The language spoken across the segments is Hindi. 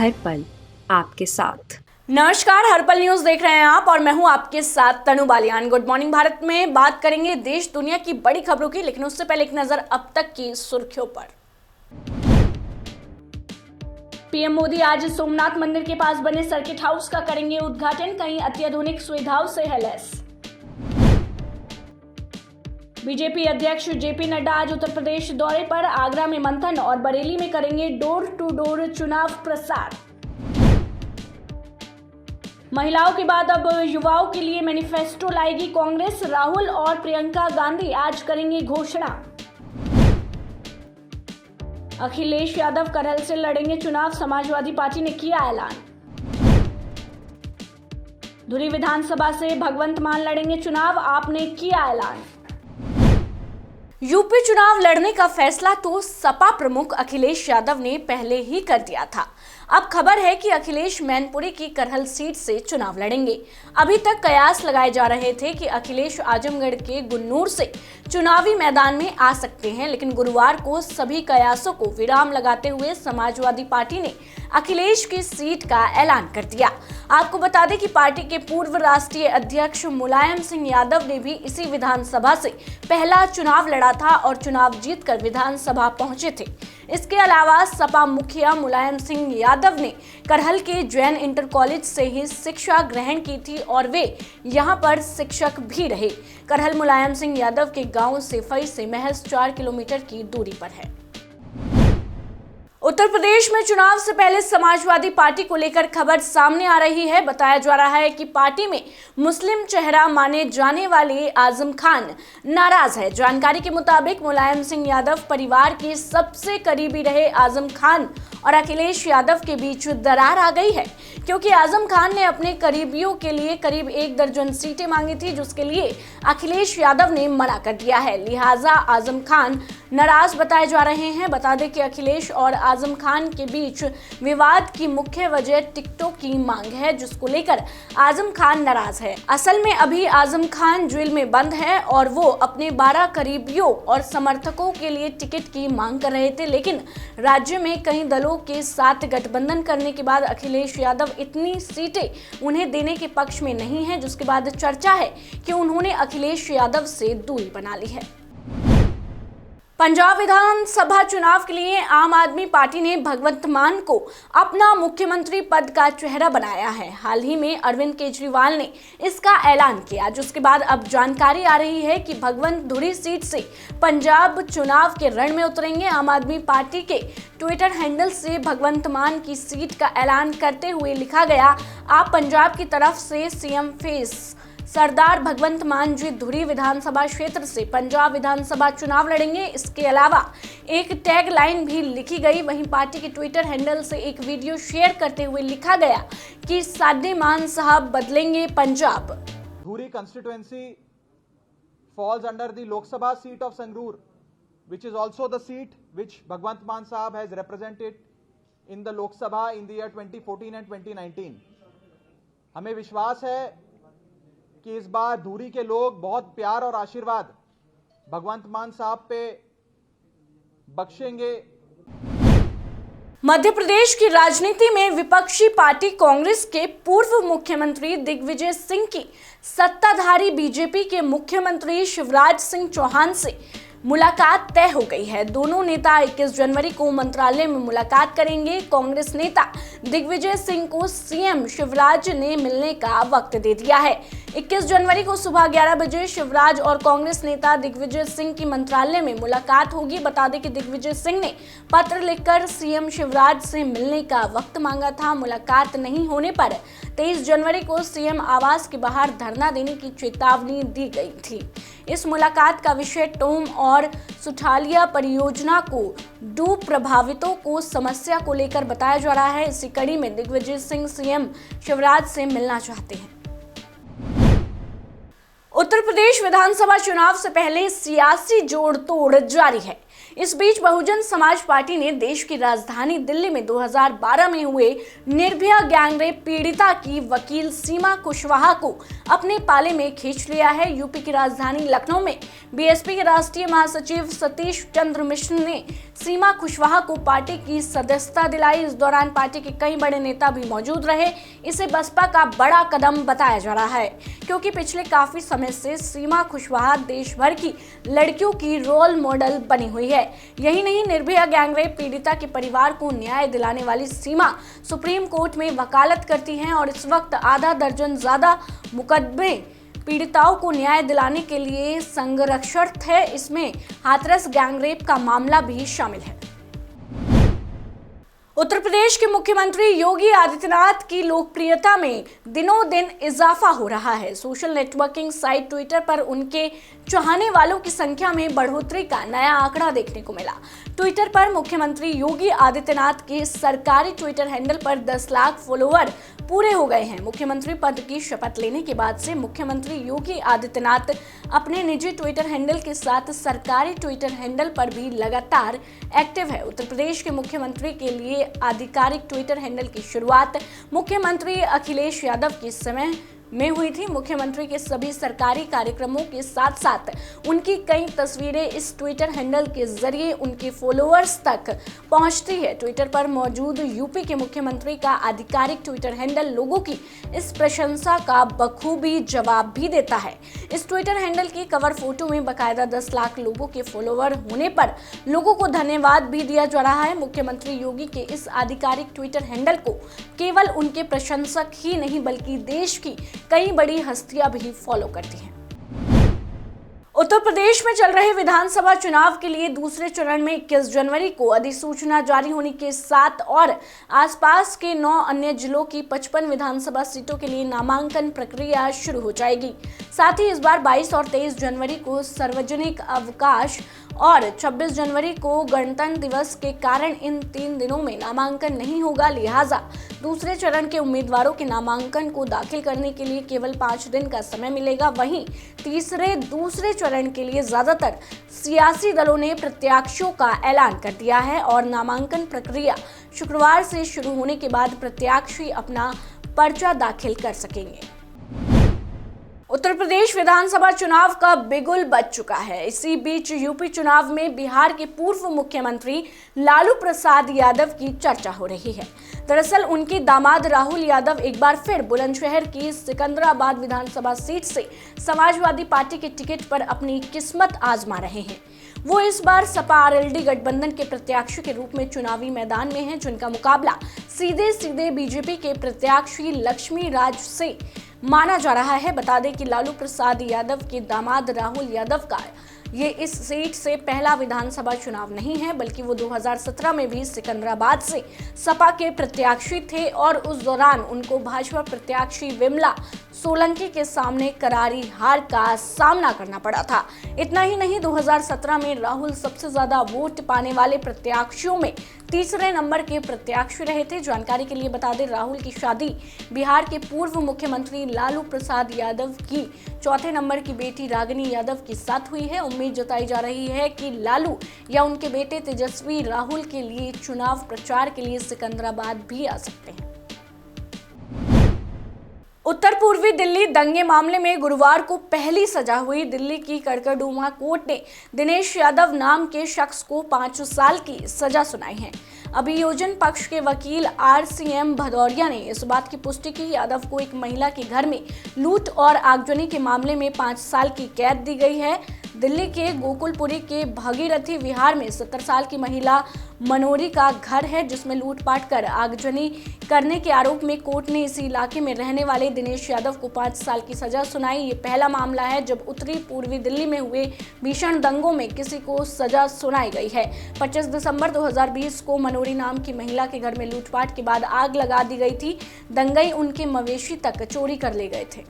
हर पल आपके साथ। नमस्कार, हर्पल न्यूज देख रहे हैं आप और मैं हूं आपके साथ तनु बालियान। गुड मॉर्निंग भारत में बात करेंगे देश दुनिया की बड़ी खबरों की, लेकिन उससे पहले एक नजर अब तक की सुर्खियों पर। पीएम मोदी आज सोमनाथ मंदिर के पास बने सर्किट हाउस का करेंगे उद्घाटन, कई अत्याधुनिक सुविधाओं से है लैस। बीजेपी अध्यक्ष जेपी नड्डा आज उत्तर प्रदेश दौरे पर, आगरा में मंथन और बरेली में करेंगे डोर टू डोर चुनाव प्रसार। महिलाओं के बाद अब युवाओं के लिए मैनिफेस्टो लाएगी कांग्रेस, राहुल और प्रियंका गांधी आज करेंगे घोषणा। अखिलेश यादव करहल से लड़ेंगे चुनाव, समाजवादी पार्टी ने किया ऐलान। धुरी विधानसभा से भगवंत मान लड़ेंगे चुनाव, आपने किया ऐलान। यूपी चुनाव लड़ने का फैसला तो सपा प्रमुख अखिलेश यादव ने पहले ही कर दिया था। अब खबर है कि अखिलेश मैनपुरी की करहल सीट से चुनाव लड़ेंगे। अभी तक कयास लगाए जा रहे थे कि अखिलेश आजमगढ़ के गुन्नूर से चुनावी मैदान में आ सकते हैं, लेकिन गुरुवार को सभी कयासों को विराम लगाते हुए समाजवादी पार्टी ने अखिलेश की सीट का ऐलान कर दिया। आपको बता दें कि पार्टी के पूर्व राष्ट्रीय अध्यक्ष मुलायम सिंह यादव ने भी इसी विधानसभा से पहला चुनाव लड़ा था और चुनाव जीतकर विधानसभा पहुंचे थे। इसके अलावा सपा मुखिया मुलायम सिंह यादव ने करहल के जैन इंटर कॉलेज से ही शिक्षा ग्रहण की थी और वे यहां पर शिक्षक भी रहे। करहल मुलायम सिंह यादव के गांव सेफई से महज 4 किलोमीटर की दूरी पर है। उत्तर प्रदेश में चुनाव से पहले समाजवादी पार्टी को लेकर खबर सामने आ रही है। बताया जा रहा है कि पार्टी में मुस्लिम चेहरा माने जाने वाले आजम खान नाराज है। जानकारी के मुताबिक मुलायम सिंह यादव परिवार के सबसे करीबी रहे आजम खान और अखिलेश यादव के बीच दरार आ गई है, क्योंकि आजम खान ने अपने करीबियों के लिए करीब 1 दर्जन सीटें मांगी थी, जिसके लिए अखिलेश यादव ने मना कर दिया है। लिहाजा आजम खान नाराज बताए जा रहे हैं। बता दें कि अखिलेश और आजम खान के बीच विवाद की मुख्य वजह टिकटों की मांग है, जिसको लेकर आजम खान नाराज है। असल में अभी आजम खान जेल में बंद है और वो अपने 12 करीबियों और समर्थकों के लिए टिकट की मांग कर रहे थे, लेकिन राज्य में कई दलों के साथ गठबंधन करने के बाद अखिलेश यादव इतनी सीटें उन्हें देने के पक्ष में नहीं है, जिसके बाद चर्चा है कि उन्होंने अखिलेश यादव से दूरी बना ली है। पंजाब विधानसभा चुनाव के लिए आम आदमी पार्टी ने भगवंत मान को अपना मुख्यमंत्री पद का चेहरा बनाया है। हाल ही में अरविंद केजरीवाल ने इसका ऐलान किया, जिसके बाद अब जानकारी आ रही है कि भगवंत धुरी सीट से पंजाब चुनाव के रण में उतरेंगे। आम आदमी पार्टी के ट्विटर हैंडल से भगवंत मान की सीट का ऐलान करते हुए लिखा गया, आप पंजाब की तरफ से सीएम फेस सरदार भगवंत मान जी धुरी विधानसभा क्षेत्र से पंजाब विधानसभा चुनाव लड़ेंगे। इसके अलावा एक टैग लाइन भी लिखी गई। वहीं पार्टी के ट्विटर हैंडल से एक वीडियो शेयर करते हुए लिखा गया कि साडे मान साहब बदलेंगे पंजाब। धुरी constituency falls under the Lok Sabha seat of Sangrur, which is also the seat which Bhagwant Mann Sahab has represented in the Lok Sabha in the year 2014 and 2019. हमें विश्वास है कि इस बार धुरी के लोग बहुत प्यार और आशीर्वाद भगवंत मान साहब पे बख्शेंगे। मध्य प्रदेश की राजनीति में विपक्षी पार्टी कांग्रेस के पूर्व मुख्यमंत्री दिग्विजय सिंह की सत्ताधारी बीजेपी के मुख्यमंत्री शिवराज सिंह चौहान से मुलाकात तय हो गई है। दोनों नेता 21 जनवरी को मंत्रालय में मुलाकात करेंगे। कांग्रेस नेता दिग्विजय सिंह को सीएम शिवराज ने मिलने का वक्त दे दिया है। 21 जनवरी को सुबह 11 बजे शिवराज और कांग्रेस नेता दिग्विजय सिंह की मंत्रालय में मुलाकात होगी। बता दें कि दिग्विजय सिंह ने पत्र लिखकर सीएम शिवराज से मिलने का वक्त मांगा था। मुलाकात नहीं होने पर 23 जनवरी को सीएम आवास के बाहर धरना देने की चेतावनी दी गई थी। इस मुलाकात का विषय टोम और सुठालिया परियोजना को डूब प्रभावितों को समस्या को लेकर बताया जा रहा है। इसी कड़ी में दिग्विजय सिंह सीएम शिवराज से मिलना चाहते हैं। उत्तर प्रदेश विधानसभा चुनाव से पहले सियासी जोड़ तोड़ जारी है। इस बीच बहुजन समाज पार्टी ने देश की राजधानी दिल्ली में 2012 में हुए निर्भया गैंगरेप पीड़िता की वकील सीमा कुशवाहा को अपने पाले में खींच लिया है। यूपी की राजधानी लखनऊ में बीएसपी के राष्ट्रीय महासचिव सतीश चंद्र मिश्र ने सीमा कुशवाहा को पार्टी की सदस्यता दिलाई। इस दौरान पार्टी के कई बड़े नेता भी मौजूद रहे। इसे बसपा का बड़ा कदम बताया जा रहा है, क्योंकि पिछले काफी समय से सीमा कुशवाहा देश भर की लड़कियों की रोल मॉडल बनी हुई है। यही नहीं, निर्भया गैंगरेप पीड़िता के परिवार को न्याय दिलाने वाली सीमा सुप्रीम कोर्ट में वकालत करती हैं और इस वक्त आधा दर्जन ज्यादा मुकदमे पीड़िताओं को न्याय दिलाने के लिए संरक्षित है। इसमें हाथरस गैंगरेप का मामला भी शामिल है। उत्तर प्रदेश के मुख्यमंत्री योगी आदित्यनाथ की लोकप्रियता में दिनों दिन इजाफा हो रहा है। सोशल नेटवर्किंग साइट ट्विटर पर उनके चाहने वालों की संख्या में बढ़ोतरी का नया आंकड़ा देखने को मिला। ट्विटर पर मुख्यमंत्री योगी आदित्यनाथ के सरकारी ट्विटर हैंडल पर 10 लाख फॉलोअर पूरे हो गए हैं। मुख्यमंत्री पद की शपथ लेने के बाद से मुख्यमंत्री योगी आदित्यनाथ अपने निजी ट्विटर हैंडल के साथ सरकारी ट्विटर हैंडल पर भी लगातार एक्टिव है। उत्तर प्रदेश के मुख्यमंत्री के लिए आधिकारिक ट्विटर हैंडल की शुरुआत मुख्यमंत्री अखिलेश यादव के समय में हुई थी। मुख्यमंत्री के सभी सरकारी कार्यक्रमों के साथ साथ उनकी कई तस्वीरें इस ट्विटर हैंडल के जरिए उनके फॉलोअर्स तक पहुंचती है। ट्विटर पर मौजूद यूपी के मुख्यमंत्री का आधिकारिक ट्विटर हैंडल लोगों की इस प्रशंसा का बखूबी जवाब भी देता है। इस ट्विटर हैंडल की कवर फोटो में बाकायदा 10 लाख लोगों के फॉलोअर होने पर लोगों को धन्यवाद भी दिया जा रहा है। मुख्यमंत्री योगी के इस आधिकारिक ट्विटर हैंडल को केवल उनके प्रशंसक ही नहीं बल्कि देश की कई बड़ी हस्तियां भी फॉलो करती हैं। उत्तर प्रदेश में चल रहे विधानसभा चुनाव के लिए दूसरे चरण में 21 जनवरी को अधिसूचना जारी होने के साथ और आसपास के 9 अन्य जिलों की 55 विधानसभा सीटों के लिए नामांकन प्रक्रिया शुरू हो जाएगी। साथ ही इस बार 22 और 23 जनवरी को सार्वजनिक अवकाश और 26 जनवरी को गणतंत्र दिवस के कारण इन 3 दिनों में नामांकन नहीं होगा। लिहाजा दूसरे चरण के उम्मीदवारों के नामांकन को दाखिल करने के लिए केवल 5 दिन का समय मिलेगा। वहीं दूसरे चरण के लिए ज्यादातर सियासी दलों ने प्रत्याशियों का ऐलान कर दिया है और नामांकन प्रक्रिया शुक्रवार से शुरू होने के बाद प्रत्याशी अपना पर्चा दाखिल कर सकेंगे। उत्तर प्रदेश विधानसभा चुनाव का बिगुल बज चुका है। इसी बीच यूपी चुनाव में बिहार के पूर्व मुख्यमंत्री लालू प्रसाद यादव की चर्चा हो रही है। दरअसल उनके दामाद राहुल यादव एक बार फिर बुलंदशहर की सिकंदराबाद विधानसभा सीट से समाजवादी पार्टी के टिकट पर अपनी किस्मत आजमा रहे हैं। वो इस बार सपा आरएलडी गठबंधन के प्रत्याशी के रूप में चुनावी मैदान में हैं, जिनका मुकाबला सीधे बीजेपी के प्रत्याशी लक्ष्मी राज से माना जा रहा है। बता दें कि लालू प्रसाद यादव के दामाद राहुल यादव का ये इस सीट से पहला विधानसभा चुनाव नहीं है, बल्कि वो 2017 में भी सिकंदराबाद से सपा के प्रत्याशी थे और उस दौरान उनको भाजपा प्रत्याशी विमला सोलंकी के सामने करारी हार का सामना करना पड़ा था। इतना ही नहीं, 2017 में राहुल सबसे ज्यादा वोट पाने वाले प्रत्याशियों में तीसरे नंबर के प्रत्याशी रहे थे। जानकारी के लिए बता दें, राहुल की शादी बिहार के पूर्व मुख्यमंत्री लालू प्रसाद यादव की चौथे नंबर की बेटी रागिनी यादव के साथ हुई है। उम्मीद जताई जा रही है कि लालू या उनके बेटे तेजस्वी राहुल के लिए चुनाव प्रचार के लिए सिकंदराबाद भी आ सकते हैं। उत्तर पूर्वी दिल्ली दंगे मामले में गुरुवार को पहली सजा हुई। दिल्ली की कड़कड़डूमा कोर्ट ने दिनेश यादव नाम के शख्स को 5 साल की सजा सुनाई है। अभियोजन पक्ष के वकील RCM भदौरिया ने इस बात की पुष्टि की। यादव को एक महिला के घर में लूट और आगजनी के मामले में 5 साल की कैद दी गई है। दिल्ली के गोकुलपुरी के भागीरथी विहार में 70 साल की महिला मनोरी का घर है, जिसमें लूटपाट कर आगजनी करने के आरोप में कोर्ट ने इसी इलाके में रहने वाले दिनेश यादव को 5 साल की सजा सुनाई। ये पहला मामला है जब उत्तरी पूर्वी दिल्ली में हुए भीषण दंगों में किसी को सजा सुनाई गई है। 25 दिसंबर 2020 को मनोरी नाम की महिला के घर में लूटपाट के बाद आग लगा दी गई थी। दंगई उनके मवेशी तक चोरी कर ले गए थे।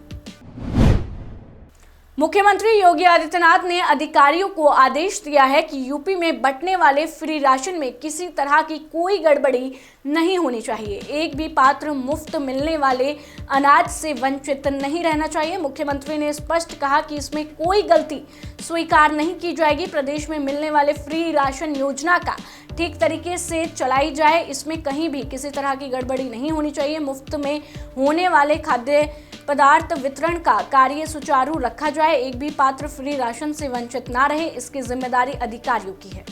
मुख्यमंत्री योगी आदित्यनाथ ने अधिकारियों को आदेश दिया है कि यूपी में बंटने वाले फ्री राशन में किसी तरह की कोई गड़बड़ी नहीं होनी चाहिए। एक भी पात्र मुफ्त मिलने वाले अनाज से वंचित नहीं रहना चाहिए। मुख्यमंत्री ने स्पष्ट कहा कि इसमें कोई गलती स्वीकार नहीं की जाएगी। प्रदेश में मिलने वाले फ्री राशन योजना का ठीक तरीके से चलाई जाए, इसमें कहीं भी किसी तरह की गड़बड़ी नहीं होनी चाहिए। मुफ्त में होने वाले खाद्य पदार्थ वितरण का कार्य सुचारू रखा जाए। एक भी पात्र फ्री राशन से वंचित ना रहे, इसकी जिम्मेदारी अधिकारियों की है।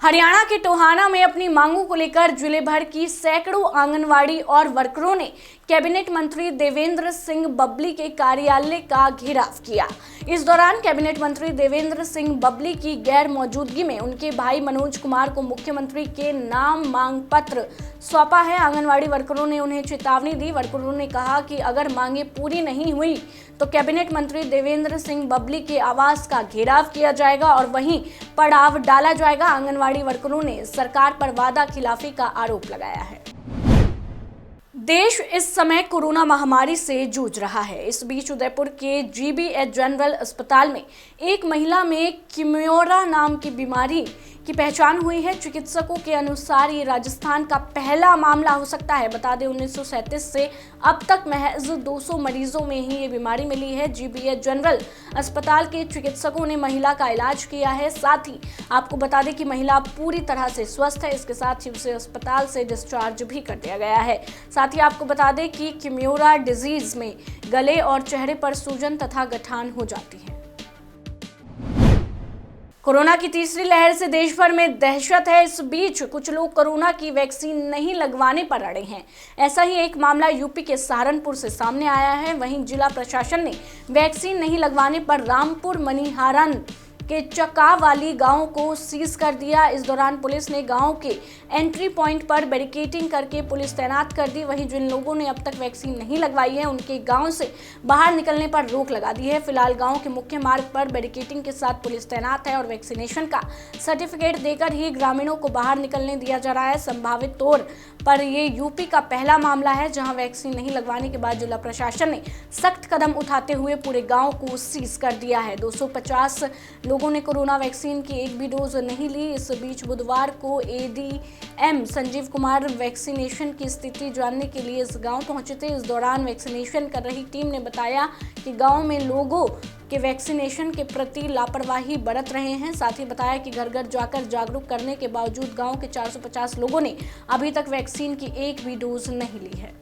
हरियाणा के टोहाना में अपनी मांगों को लेकर जिले भर की सैकड़ों आंगनवाड़ी और वर्करों ने कैबिनेट मंत्री देवेंद्र सिंह बबली के कार्यालय का घेराव किया। इस दौरान कैबिनेट मंत्री देवेंद्र सिंह बबली की गैर मौजूदगी में उनके भाई मनोज कुमार को मुख्यमंत्री के नाम मांग पत्र सौंपा है। आंगनवाड़ी वर्करों ने उन्हें चेतावनी दी। वर्करों ने कहा कि अगर मांगे पूरी नहीं हुई तो कैबिनेट मंत्री देवेंद्र सिंह बबली के आवास का घेराव किया जाएगा और वहीं पड़ाव डाला जाएगा। आंगनवाड़ी वर्करों ने सरकार पर वादा खिलाफी का आरोप लगाया है। देश इस समय कोरोना महामारी से जूझ रहा है। इस बीच उदयपुर के जीबीएच जनरल अस्पताल में एक महिला में किमियोरा नाम की बीमारी की पहचान हुई है। चिकित्सकों के अनुसार ये राजस्थान का पहला मामला हो सकता है। बता दें 1937 से अब तक महज 200 मरीजों में ही ये बीमारी मिली है। जीबीएच जनरल अस्पताल के चिकित्सकों ने महिला का इलाज किया है। साथ ही आपको बता दें कि महिला पूरी तरह से स्वस्थ है। इसके साथ ही उसे अस्पताल से डिस्चार्ज भी कर दिया गया है। साथ ही आपको बता दें कि किमियोरा डिजीज में गले और चेहरे पर सूजन तथा गठान हो जाती है। कोरोना की तीसरी लहर से देश भर में दहशत है। इस बीच कुछ लोग कोरोना की वैक्सीन नहीं लगवाने पर अड़े हैं। ऐसा ही एक मामला यूपी के सहारनपुर से सामने आया है। वहीं जिला प्रशासन ने वैक्सीन नहीं लगवाने पर रामपुर मनिहारन के चकावाली गांव को सीज कर दिया। इस दौरान पुलिस ने गांव के एंट्री पॉइंट पर बैरिकेडिंग करके पुलिस तैनात कर दी। वहीं जिन लोगों ने अब तक वैक्सीन नहीं लगवाई है उनके गांव से बाहर निकलने पर रोक लगा दी है। फिलहाल गांव के मुख्य मार्ग पर बैरिकेडिंग के साथ पुलिस तैनात है और वैक्सीनेशन का सर्टिफिकेट देकर ही ग्रामीणों को बाहर निकलने दिया जा रहा है। संभावित तौर पर ये यूपी का पहला मामला है जहां वैक्सीन नहीं लगवाने के बाद जिला प्रशासन ने सख्त कदम उठाते हुए पूरे गांव को सीज कर दिया है। 250 लोगों ने कोरोना वैक्सीन की एक भी डोज नहीं ली। इस बीच बुधवार को एडीएम संजीव कुमार वैक्सीनेशन की स्थिति जानने के लिए इस गांव पहुंचे थे। इस दौरान वैक्सीनेशन कर रही टीम ने बताया कि गांव में लोगों के वैक्सीनेशन के प्रति लापरवाही बरत रहे हैं। साथ ही बताया कि घर घर जाकर जागरूक करने के बावजूद गांव के 450 लोगों ने अभी तक वैक्सीन की एक भी डोज नहीं ली है।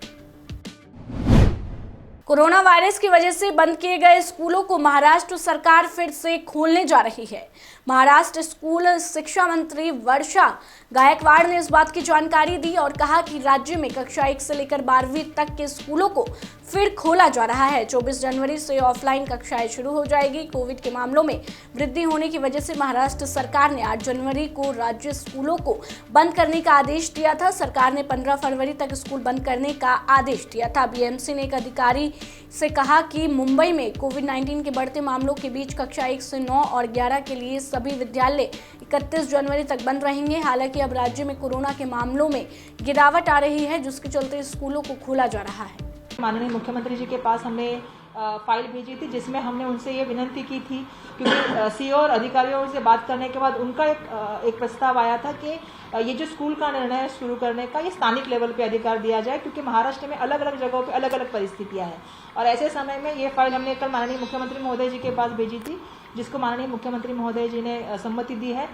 कोरोना वायरस की वजह से बंद किए गए स्कूलों को महाराष्ट्र सरकार फिर से खोलने जा रही है। महाराष्ट्र स्कूल शिक्षा मंत्री वर्षा गायकवाड़ ने इस बात की जानकारी दी और कहा कि राज्य में कक्षा 1 से लेकर 12वीं तक के स्कूलों को फिर खोला जा रहा है। 24 जनवरी से ऑफलाइन कक्षाएं शुरू हो जाएगी। कोविड के मामलों में वृद्धि होने की वजह से महाराष्ट्र सरकार ने 8 जनवरी को राज्य स्कूलों को बंद करने का आदेश दिया था। सरकार ने 15 फरवरी तक स्कूल बंद करने का आदेश दिया था। बीएमसी ने एक अधिकारी से कहा कि मुंबई में कोविड-19 के बढ़ते मामलों के बीच कक्षा 1 से 9 और 11 के लिए सभी विद्यालय 31 जनवरी तक बंद रहेंगे। हालांकि अब राज्य में कोरोना के मामलों में गिरावट आ रही है, जिसके चलते स्कूलों को खोला जा रहा है। माननीय मुख्यमंत्री जी के पास हमने फाइल भेजी थी जिसमें हमने उनसे ये विनती की थी, क्योंकि सीओ और अधिकारियों से बात करने के बाद उनका एक प्रस्ताव आया था कि ये जो स्कूल का निर्णय है शुरू करने का, ये स्थानिक लेवल पे अधिकार दिया जाए, क्योंकि महाराष्ट्र में अलग अलग जगहों पे अलग अलग परिस्थितियां हैं। और ऐसे समय में ये फाइल हमने कल माननीय मुख्यमंत्री महोदय जी के पास भेजी थी, जिसको माननीय मुख्यमंत्री महोदय जी ने सम्मति दी है।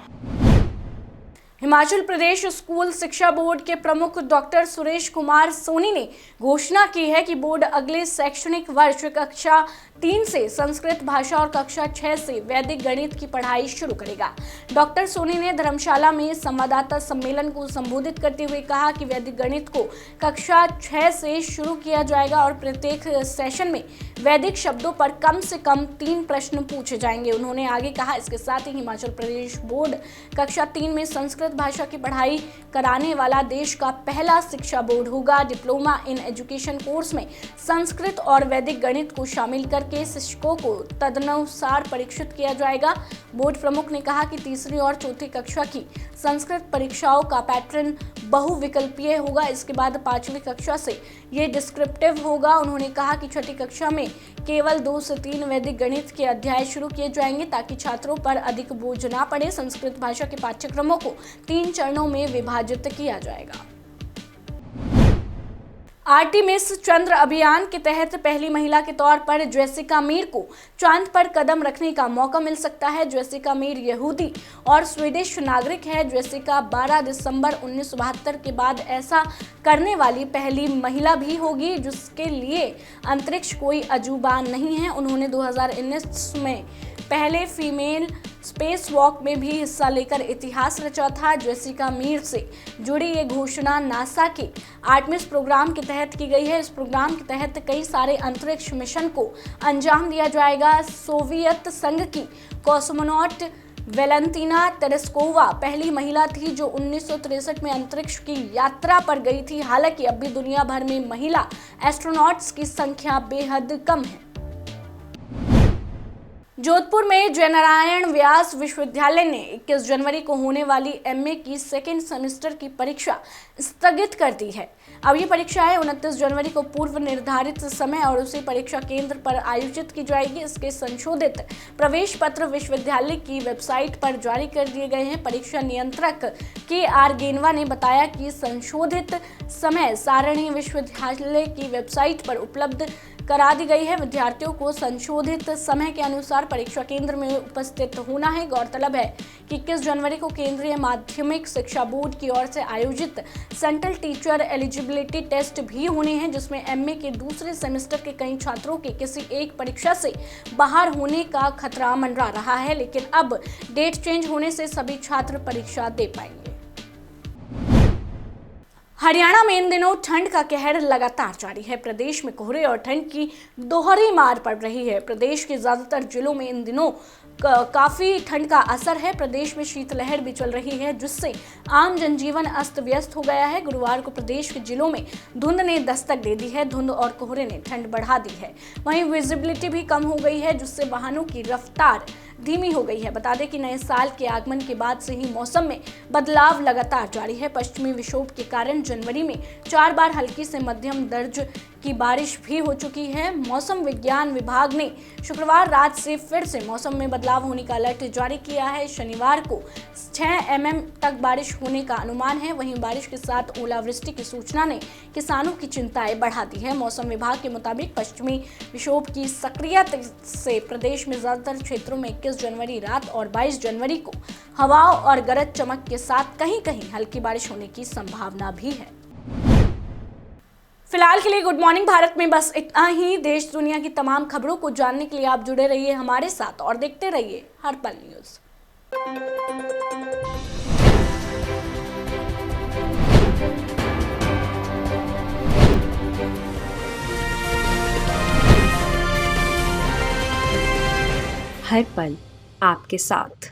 हिमाचल प्रदेश स्कूल शिक्षा बोर्ड के प्रमुख डॉक्टर सुरेश कुमार सोनी ने घोषणा की है कि बोर्ड अगले शैक्षणिक वर्ष कक्षा 3 से संस्कृत भाषा और कक्षा 6 से वैदिक गणित की पढ़ाई शुरू करेगा। डॉक्टर सोनी ने धर्मशाला में संवाददाता सम्मेलन को संबोधित करते हुए कहा कि वैदिक गणित को कक्षा 6 से शुरू किया जाएगा और प्रत्येक सेशन में वैदिक शब्दों पर कम से कम 3 प्रश्न पूछे जाएंगे। उन्होंने आगे कहा, इसके साथ ही हिमाचल प्रदेश बोर्ड कक्षा 3 में संस्कृत भाषा की पढ़ाई कराने वाला देश का पहला शिक्षा बोर्ड होगा। डिप्लोमा इन एजुकेशन कोर्स में संस्कृत और वैदिक गणित को शामिल करके शिक्षकों को तदनुसार परीक्षित किया जाएगा। बोर्ड प्रमुख ने कहा कि तीसरी और चौथी कक्षा की संस्कृत परीक्षाओं का पैटर्न बहुविकल्पीय होगा। इसके बाद 5वीं कक्षा से ये डिस्क्रिप्टिव होगा। उन्होंने कहा कि छठी कक्षा में केवल 2 से 3 वैदिक गणित के अध्याय शुरू किए जाएंगे ताकि छात्रों पर अधिक बोझ ना पड़े। संस्कृत भाषा के पाठ्यक्रमों को 3 चरणों में विभाजित किया जाएगा। आर्टिमिस चंद्र अभियान के तहत पहली महिला के तौर पर जेसिका मीर को चांद पर कदम रखने का मौका मिल सकता है। जेसिका मीर यहूदी और स्वीडिश नागरिक है। जेसिका 12 दिसंबर 1972 के बाद ऐसा करने वाली पहली महिला भी होगी, जिसके लिए अंतरिक्ष कोई अजूबा नहीं है। उन्होंने 2019 में पहले फीमेल स्पेस वॉक में भी हिस्सा लेकर इतिहास रचा था। जेसिका मीर से जुड़ी ये घोषणा नासा के आर्टेमिस प्रोग्राम के तहत की गई है। इस प्रोग्राम के तहत कई सारे अंतरिक्ष मिशन को अंजाम दिया जाएगा। सोवियत संघ की कॉस्मोनॉट वेलेंटिना तेरेस्कोवा पहली महिला थी जो 1963 में अंतरिक्ष की यात्रा पर गई थी। हालांकि अब भी दुनिया भर में महिला एस्ट्रोनॉट्स की संख्या बेहद कम है। जोधपुर में जयनारायण व्यास विश्वविद्यालय ने 21 जनवरी को होने वाली एमए की सेकेंड सेमेस्टर की परीक्षा स्थगित कर दी है। अब ये परीक्षाएं 29 जनवरी को पूर्व निर्धारित समय और उसी परीक्षा केंद्र पर आयोजित की जाएगी। इसके संशोधित प्रवेश पत्र विश्वविद्यालय की वेबसाइट पर जारी कर दिए गए हैं। परीक्षा नियंत्रक KR गेनवा ने बताया कि संशोधित समय सारणी विश्वविद्यालय की वेबसाइट पर उपलब्ध करा दी गई है। विद्यार्थियों को संशोधित समय के अनुसार परीक्षा केंद्र में उपस्थित होना है। गौरतलब है कि 21 जनवरी को केंद्रीय माध्यमिक शिक्षा बोर्ड की ओर से आयोजित सेंट्रल टीचर एलिजिबिलिटी टेस्ट भी होने हैं, जिसमें एमए के दूसरे सेमेस्टर के कई छात्रों के किसी एक परीक्षा से बाहर होने का खतरा मंडरा रहा है। लेकिन अब डेट चेंज होने से सभी छात्र परीक्षा दे पाएंगे। हरियाणा में इन दिनों ठंड का कहर लगातार जारी है। प्रदेश में कोहरे और ठंड की दोहरी मार पड़ रही है। प्रदेश के ज्यादातर जिलों में इन दिनों काफी ठंड का असर है। प्रदेश में शीतलहर भी चल रही है, जिससे आम जनजीवन अस्त व्यस्त हो गया है। गुरुवार को प्रदेश के जिलों में धुंध ने दस्तक दे दी है। धुंध और कोहरे ने ठंड बढ़ा दी है। वहीं विजिबिलिटी भी कम हो गई है, जिससे वाहनों की रफ्तार धीमी हो गई है। बता दें कि नए साल के आगमन के बाद से ही मौसम में बदलाव लगातार जारी है। पश्चिमी विक्षोभ के कारण जनवरी में 4 बार हल्की से मध्यम दर्ज की बारिश भी हो चुकी है। मौसम विज्ञान विभाग ने शुक्रवार रात से फिर से मौसम में बदलाव होने का अलर्ट जारी किया है। शनिवार को 6 mm तक बारिश होने का अनुमान है। वहीं बारिश के साथ ओलावृष्टि की सूचना ने किसानों की चिंताएं बढ़ा दी है। मौसम विभाग के मुताबिक पश्चिमी विक्षोभ की सक्रियता से प्रदेश में ज्यादातर क्षेत्रों में 21 जनवरी रात और 22 जनवरी को हवाओं और गरज चमक के साथ कहीं-कहीं हल्की बारिश होने की संभावना भी है। फिलहाल के लिए गुड मॉर्निंग भारत में बस इतना ही। देश दुनिया की तमाम खबरों को जानने के लिए आप जुड़े रहिए हमारे साथ और देखते रहिए हर पल न्यूज। हर पल आपके साथ।